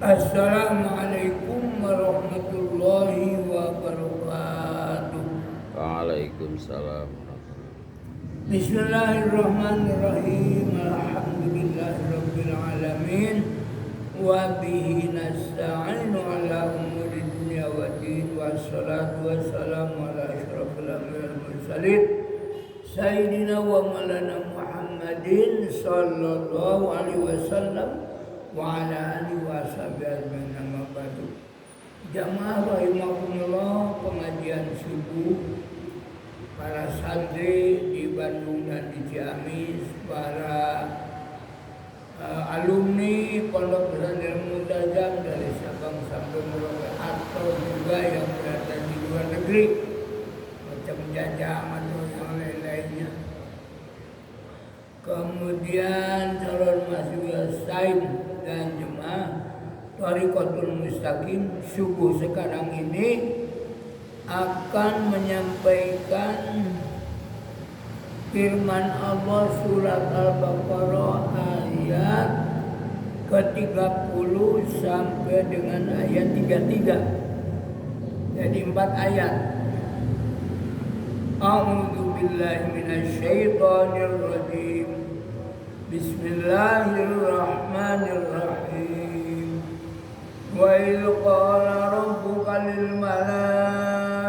Assalamualaikum warahmatullahi wabarakatuh. Waalaikumsalam. Bismillahirrahmanirrahim. Alhamdulillahirabbil alamin. Wa bihi nasta'inu ala umuri dunya waddin. Wassalatu wassalamu ala asyrafil anbiya'i wal mursalin sayyidina wa maulana Muhammadin sallallahu alaihi wasallam wa ala alihi wa sahbihi ajmain, amma ba'du. Jamaah rahimakumullah, pengajian subuh para santri di Bandung dan di Ciamis, para alumni Pondok Pesantren Multazam dari Sabang sampai Merauke, atau juga yang berada di luar negeri macam Jajang atau yang lain-lainnya. Kemudian calon mahasiswa Saim dan jemaah Thariqatul Mustaqim subuh sekarang ini akan menyampaikan firman Allah surat Al-Baqarah ayat ke-30 sampai dengan ayat 33. Jadi 4 ayat. A'udzu billahi minasyaitonir rajim. Bismillahirrahmanirrahim. Wa idh qala rabbuka lil malaikati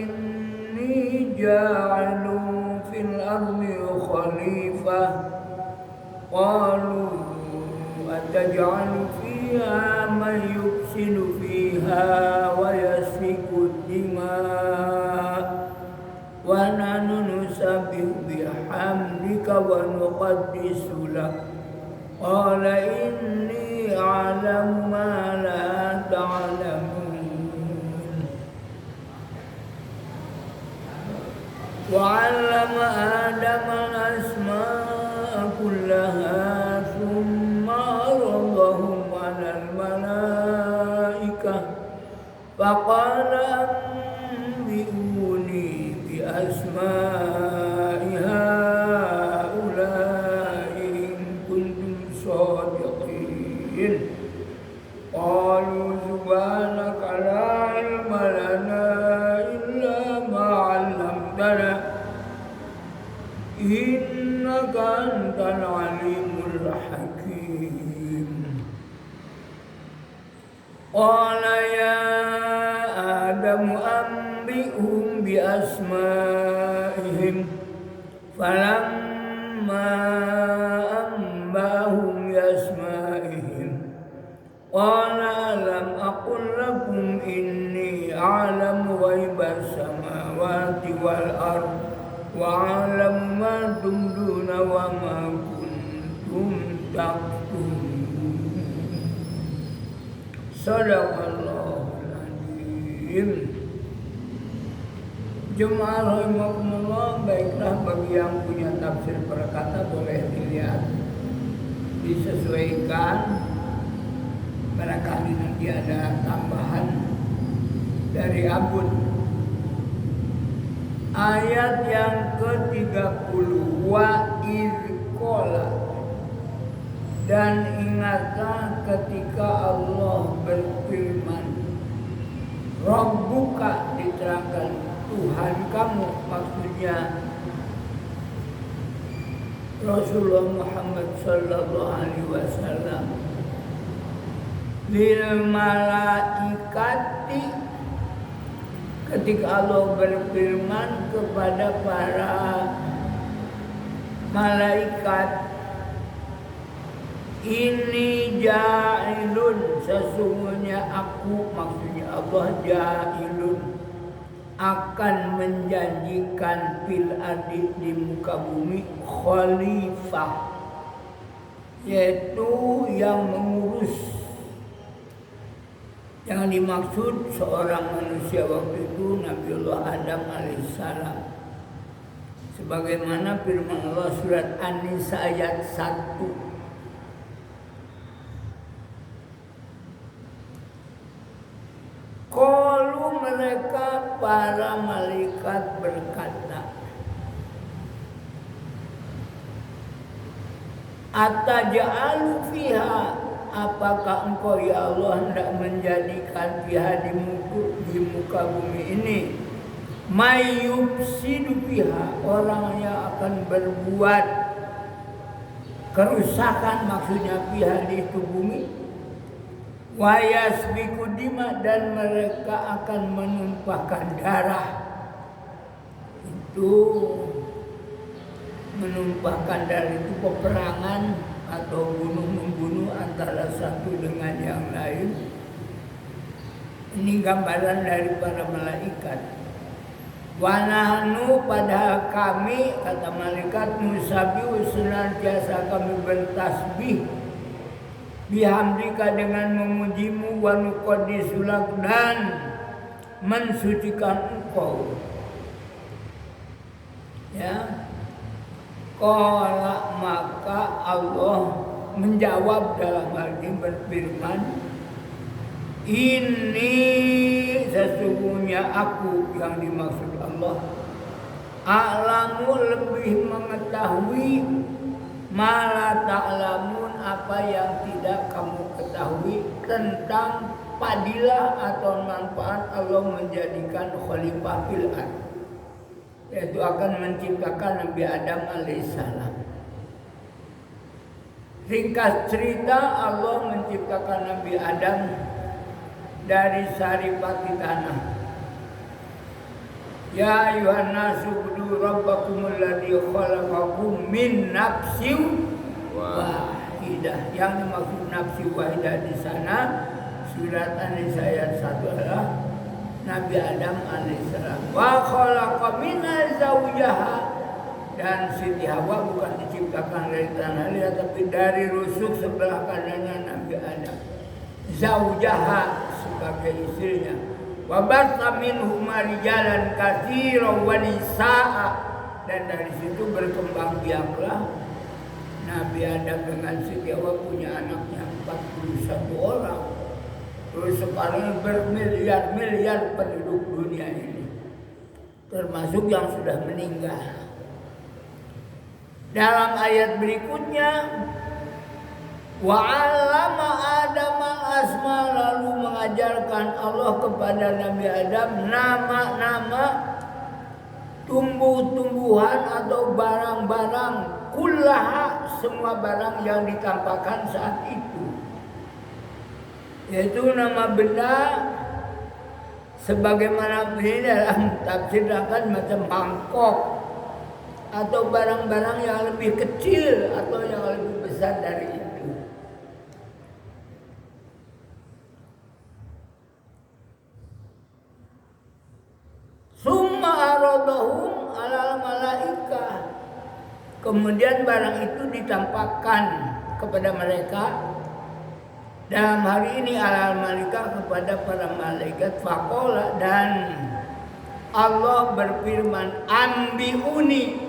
inni ja'ilun fil ardi khalifah. Qalu ataj'alu fiha man yufsidu fiha wa yasfiku dima' wa nahnu nusabbihu bihamdika wa nuqaddisu lak. Qala inni a'lamu ma la ta'lamun. Wa 'allama Adama al-asma'a kullaha thumma 'aradahum 'alal malaikah faqala anbi'uni bi asma'i haula'i in kuntum shadiqin. Qalu subhanaka la ilma lana illa ma 'allamtana innaka antal alimul hakim. Qala ya Adamu anbi'hum bi asma'ihim falamma anba'ahum bi asma'ihim qala alam aqul lakum inni a'lamu ghaibas samawati wal ardh wa a'lamu ma tubduna wa ma kuntum taktumun. Sadaqallahul azim. Jemaah rahimakumullah, baiklah bagi yang punya tafsir perkata boleh dilihat, disesuaikan, barangkali nanti ada tambahan dari Abud. Ayat yang ke-30, wa idqala, dan ingatlah ketika Allah berfirman, Rabbuka, diterangkan Tuhan kamu, maksudnya Rasulullah Muhammad sallallahu alaihi wasallam, lil malaikati, ketika Allah berfirman kepada para malaikat, ini ja'ilun, sesungguhnya aku, maksudnya Allah, ja'ilun, akan menjanjikan fil ardi, di muka bumi, khalifah, yaitu yang mengurus. Yang dimaksud seorang manusia waktu itu Nabiullah Adam alaihissalam, sebagaimana firman Allah surat An-Nisa ayat 1. Qalu, mereka para malaikat berkata, Ataj'alu fiha, apakah engkau ya Allah hendak menjadikan fiha di muka bumi ini mayyufsidu fiha, orang yang akan berbuat kerusakan, maksudnya fiha di itu bumi, wa yasbiku dima, dan mereka akan menumpahkan darah. Itu menumpahkan darah itu peperangan atau bunuh-membunuh antara satu dengan yang lain. Ini gambaran dari para malaikat. Wa nahnu, padahal kami, kata malaikat, nusabihu, senantiasa kami bertasbih, bihamdika, dengan memujimu, wa nuqaddisulak, dan mensucikan engkau. Ya. Qala, maka Allah menjawab dalam hal ini berfirman, ini sesungguhnya aku, yang dimaksud Allah, a'lamu, lebih mengetahui, ma ta'lamun, apa yang tidak kamu ketahui tentang fadilah atau manfaat Allah menjadikan khalifah fil ardh, yaitu akan menciptakan Nabi Adam alaihissalam. Ringkas cerita, Allah menciptakan Nabi Adam dari saripati tanah. Ya ayuhan nasu ubudu rabbakumul ladzi khalaqakum min nafsin wahidah. Yang dimaksud nafsi wahidah di sana surat An-Nisa ayat 1 adalah Nabi Adam alaihissalam. Wa khalaqa minha zawjaha, dan Siti Hawa bukan diciptakan dari tanah liat tapi dari rusuk sebelah kanannya Nabi Adam. Zawjaha, sebagai istrinya. Wa batha minhuma rijalan katsiran wa nisaa, dan dari situ berkembang biaklah Nabi Adam dengan Siti Hawa punya anaknya 41 orang. Terus sekarang bermiliar-miliar penduduk dunia ini, termasuk yang sudah meninggal. Dalam ayat berikutnya, wa 'allama Adam al-asma, lalu mengajarkan Allah kepada Nabi Adam nama-nama tumbuh-tumbuhan atau barang-barang, kullaha, semua barang yang ditampakkan saat itu. Yaitu nama benda, sebagaimana ini dalam tafsir akan macam mangkok atau barang-barang yang lebih kecil atau yang lebih besar dari itu. Summa aradahum alal malaikah, kemudian barang itu ditampakkan kepada mereka, dalam hari ini alal malaikah, kepada para malaikat. Faqala, dan Allah berfirman, ambiuni,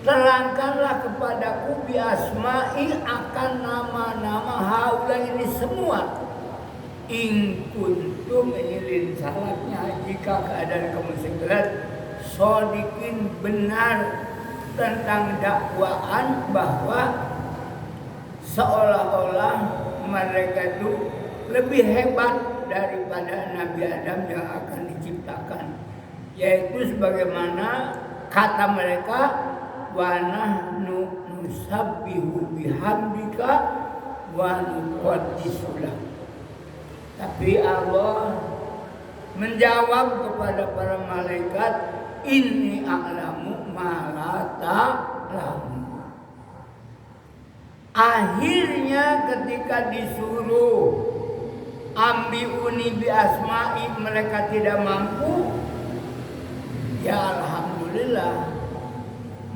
terangkanlah kepadaku, bi asma'i, akan nama-nama haula ini semua, in kuntum, ini salahnya, jika keadaan kamu segera shodikin, benar tentang dakwaan bahwa seolah-olah mereka itu lebih hebat daripada Nabi Adam yang akan diciptakan, yaitu sebagaimana kata mereka, wa nahnu nusabbihu bihamdika wa nuqaddisulah. Tapi Allah menjawab kepada para malaikat, inni a'lamu ma la ta'lamun. Akhirnya ketika disuruh ambiuni bi asma'i, mereka tidak mampu. Ya alhamdulillah,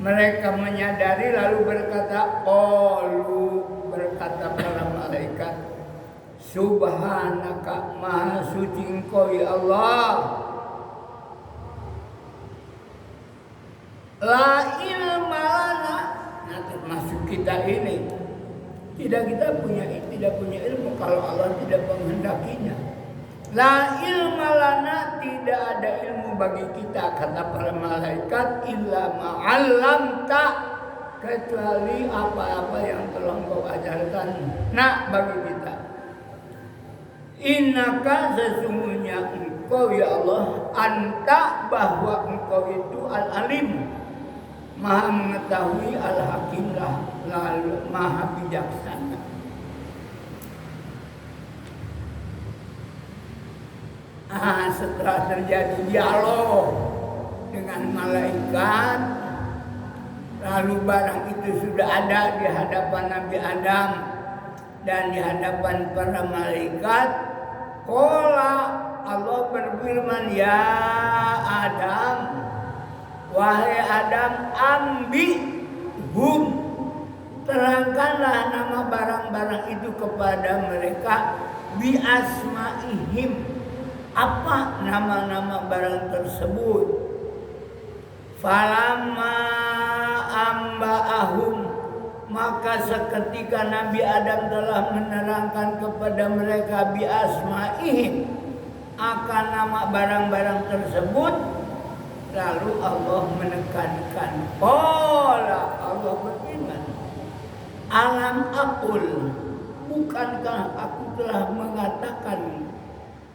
mereka menyadari lalu berkata, berkata para malaikat, subhanaka, maha suci engkau ya Allah, la ilma lana, nah termasuk kita ini tidak punya ilmu kalau Allah tidak menghendakinya. La ilma lana, tidak ada ilmu bagi kita, kata para malaikat, illa ma'allamta, kecuali apa-apa yang telah Engkau ajarkan nak bagi kita. Innaka sesungguhnya Engkau ya Allah, anta bahwa Engkau itu al-alim, maha mengetahui, al-hakim lalu maha bijaksana. Setelah terjadi dialog dengan malaikat, lalu barang itu sudah ada di hadapan Nabi Adam dan di hadapan para malaikat. Qala, Allah berfirman, ya Adam, wahai Adam, ambihum, terangkanlah nama barang-barang itu kepada mereka, bi asma'ihim, apa nama-nama barang tersebut. Falamma amba'ahum, maka seketika Nabi Adam telah menerangkan kepada mereka bi asma'ihim, akan nama barang-barang tersebut, lalu Allah menekankan, qala, Allah berfirman, alam aqul, bukankah aku telah mengatakan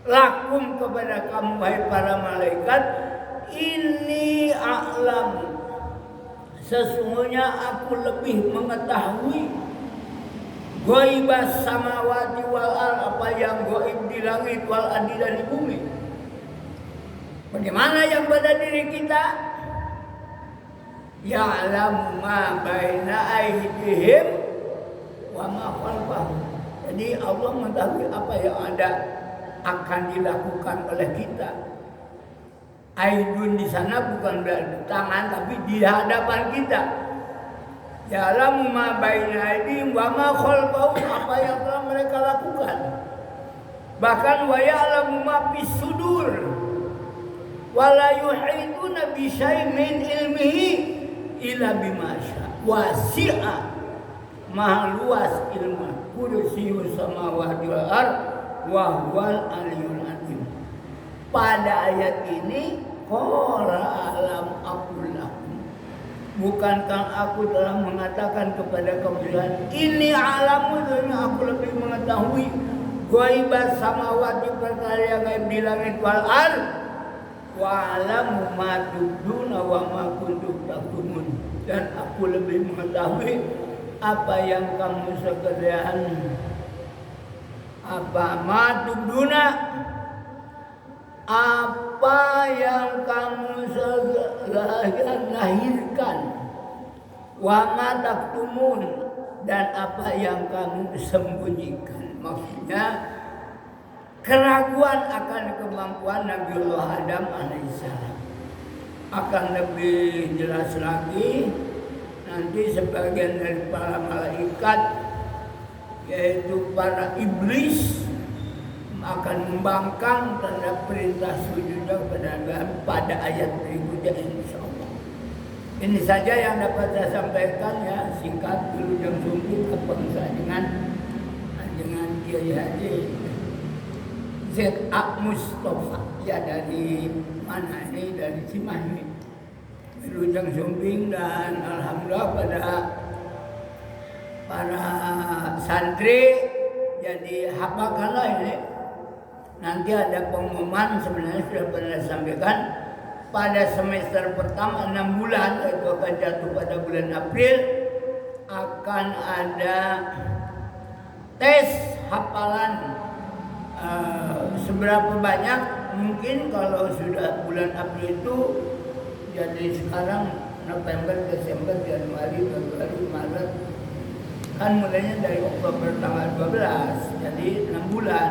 lakum kepada kamu wahai para malaikat, ini a'lam, sesungguhnya aku lebih mengetahui ghaibas samawati wal ard, apa yang gaib di langit, wal ardi dan di bumi. Bagaimana yang pada diri kita? Ya'lamu ma baina aydihim wa ma khalfahum. Jadi Allah mengetahui apa yang ada akan dilakukan oleh kita. Aidun di sana bukan berarti tangan, tapi di hadapan kita. Ya'lamu ma baina aydihim wa ma khalfahum, apa yang telah mereka lakukan. Bahkan wa ya'lamu ma fis sudur wa la yuhituna bi syai'in min ilmihi illa bima syaa. Wasi'a, maha luas ilmu, kursiyus samawati wal ard wa huwal aliyyul azim. Pada ayat ini, qala alam aqul lakum, bukankah aku telah mengatakan kepada kamu, ini alamu, aku lebih mengetahui ghaibas samawati, perkara yang gaib di langit, wal ard, wa alamu ma tubduna wa ma kuntum taktumun, dan aku lebih mengetahui apa yang kamu sekalian, apa ma tubduna, apa yang kamu sekalian lahirkan, wa ma taktumun, dan apa yang kamu sembunyikan. Maksudnya keraguan akan kemampuan Nabiullah Adam alaihissalam. Akan lebih jelas lagi nanti sebagian dari para malaikat, yaitu para iblis, akan membangkang terhadap perintah sujudnya kepada Adam pada ayat berikutnya insyaallah. Ini saja yang dapat saya sampaikan, ya, singkat dulu jam sumpit kebangsa dengan Kiai Haji Z.A. Mustafa, ya, dari mana ini, dari Cimahi, Lujang Sumbing, dan alhamdulillah pada para santri jadi hafakanlah ini. Nanti ada pengumuman, sebenarnya sudah pernah sampaikan, pada semester pertama 6 bulan, yaitu akan jatuh pada bulan April, akan ada tes hafalan. Seberapa banyak, mungkin kalau sudah bulan April itu, jadi sekarang November, Desember, Januari, Februari, Maret, kan mulainya dari Oktober tanggal 12, jadi 6 bulan.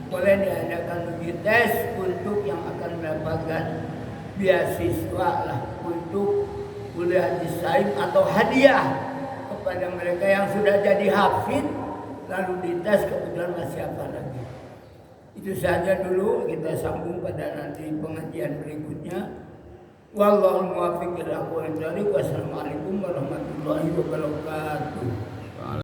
Boleh diadakan uji tes untuk yang akan mendapatkan beasiswa lah, untuk kuliah di Said atau hadiah kepada mereka yang sudah jadi hafid, lalu dites kebetulan masih apa lagi. Itu saja dulu, kita sambung pada nanti pengajian berikutnya. Wallahu muwaffiq ila aqwamit thoriq. Wassalamualaikum warahmatullahi wabarakatuh.